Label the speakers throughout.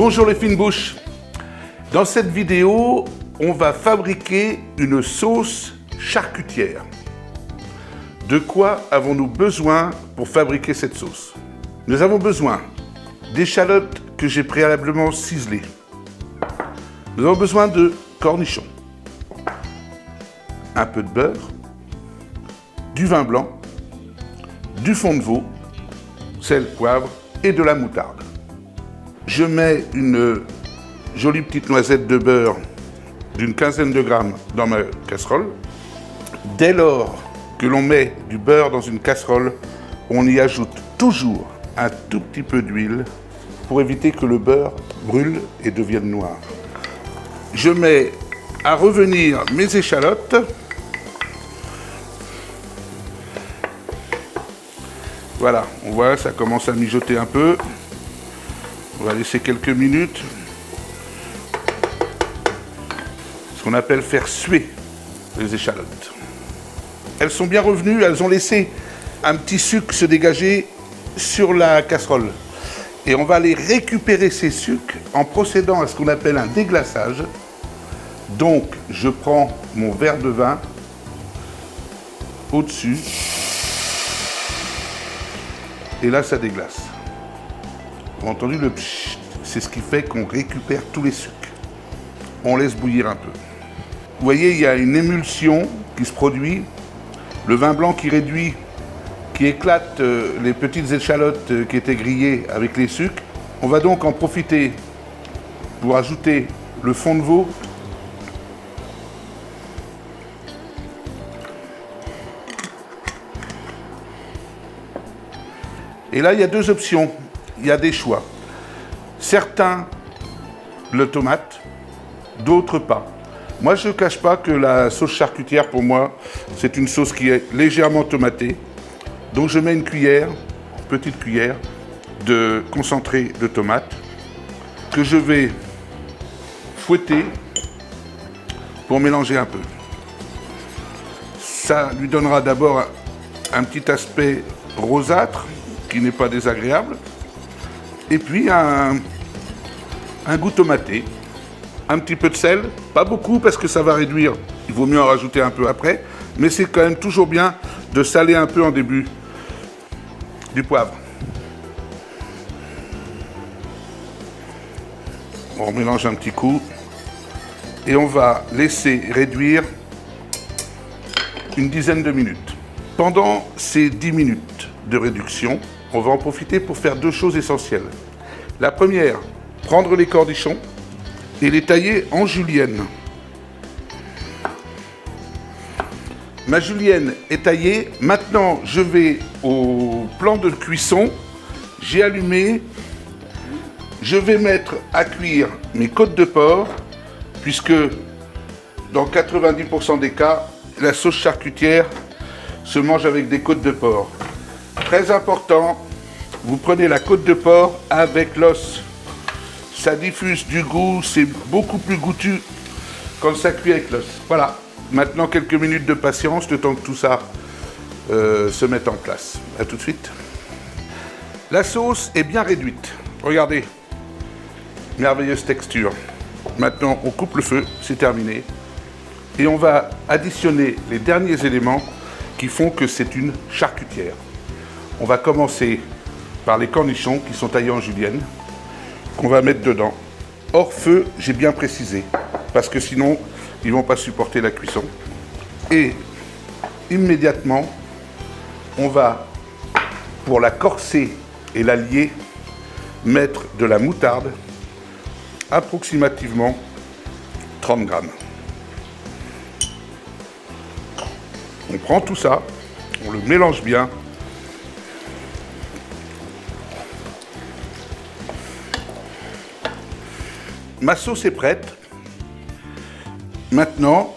Speaker 1: Bonjour les fines bouches. Dans cette vidéo, on va fabriquer une sauce charcutière. De quoi avons-nous besoin pour fabriquer cette sauce? Nous avons besoin d'échalotes que j'ai préalablement ciselées. Nous avons besoin de cornichons, un peu de beurre, du vin blanc, du fond de veau, sel, poivre et de la moutarde. Je mets une jolie petite noisette de beurre d'une quinzaine de grammes dans ma casserole. Dès lors que l'on met du beurre dans une casserole, on y ajoute toujours un tout petit peu d'huile pour éviter que le beurre brûle et devienne noir. Je mets à revenir mes échalotes. Voilà, on voit, ça commence à mijoter un peu. On va laisser quelques minutes. Ce qu'on appelle faire suer les échalotes. Elles sont bien revenues, elles ont laissé un petit sucre se dégager sur la casserole. Et on va aller récupérer ces sucres en procédant à ce qu'on appelle un déglaçage. Donc, je prends mon verre de vin au-dessus. Et là, ça déglace. Vous avez entendu le pchit, c'est ce qui fait qu'on récupère tous les sucres. On laisse bouillir un peu. Vous voyez, il y a une émulsion qui se produit. Le vin blanc qui réduit, qui éclate les petites échalotes qui étaient grillées avec les sucres. On va donc en profiter pour ajouter le fond de veau. Et là, il y a deux options. Il y a des choix. Certains, le tomate, d'autres pas. Moi, je ne cache pas que la sauce charcutière, pour moi, c'est une sauce qui est légèrement tomatée. Donc, je mets une cuillère, petite cuillère, de concentré de tomate que je vais fouetter pour mélanger un peu. Ça lui donnera d'abord un petit aspect rosâtre qui n'est pas désagréable. Et puis un goût tomaté, un petit peu de sel, pas beaucoup parce que ça va réduire, il vaut mieux en rajouter un peu après, mais c'est quand même toujours bien de saler un peu en début. Du poivre. On mélange un petit coup et on va laisser réduire une dizaine de minutes. Pendant ces 10 minutes de réduction, on va en profiter pour faire deux choses essentielles. La première, prendre les cornichons et les tailler en julienne. Ma julienne est taillée. Maintenant, je vais au plan de cuisson. J'ai allumé. Je vais mettre à cuire mes côtes de porc, puisque dans 90% des cas, la sauce charcutière se mange avec des côtes de porc. Très important, vous prenez la côte de porc avec l'os. Ça diffuse du goût, c'est beaucoup plus goûtu quand ça cuit avec l'os. Voilà, maintenant quelques minutes de patience, le temps que tout ça se mette en place. A tout de suite. La sauce est bien réduite. Regardez, merveilleuse texture. Maintenant, on coupe le feu, c'est terminé. Et on va additionner les derniers éléments qui font que c'est une charcutière. On va commencer par les cornichons qui sont taillés en julienne, qu'on va mettre dedans. Hors feu, j'ai bien précisé, parce que sinon, ils ne vont pas supporter la cuisson. Et immédiatement, on va, pour la corser et la lier, mettre de la moutarde, approximativement 30 grammes. On prend tout ça, on le mélange bien. Ma sauce est prête. Maintenant,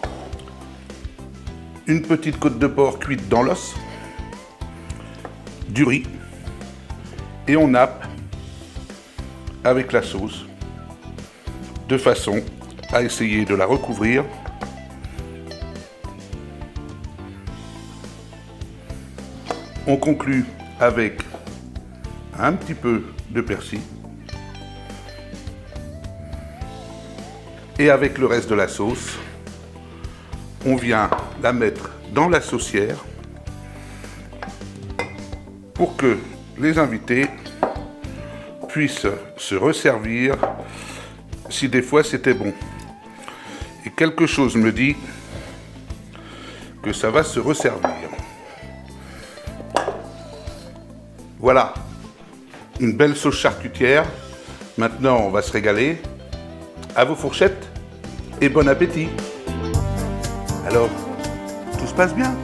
Speaker 1: une petite côte de porc cuite dans l'os, du riz, et on nappe avec la sauce de façon à essayer de la recouvrir. On conclut avec un petit peu de persil Et avec le reste de la sauce, on vient la mettre dans la saucière pour que les invités puissent se resservir si des fois c'était bon. Et quelque chose me dit que ça va se resservir. Voilà, une belle sauce charcutière. Maintenant, on va se régaler. À vos fourchettes et bon appétit. Alors, tout se passe bien?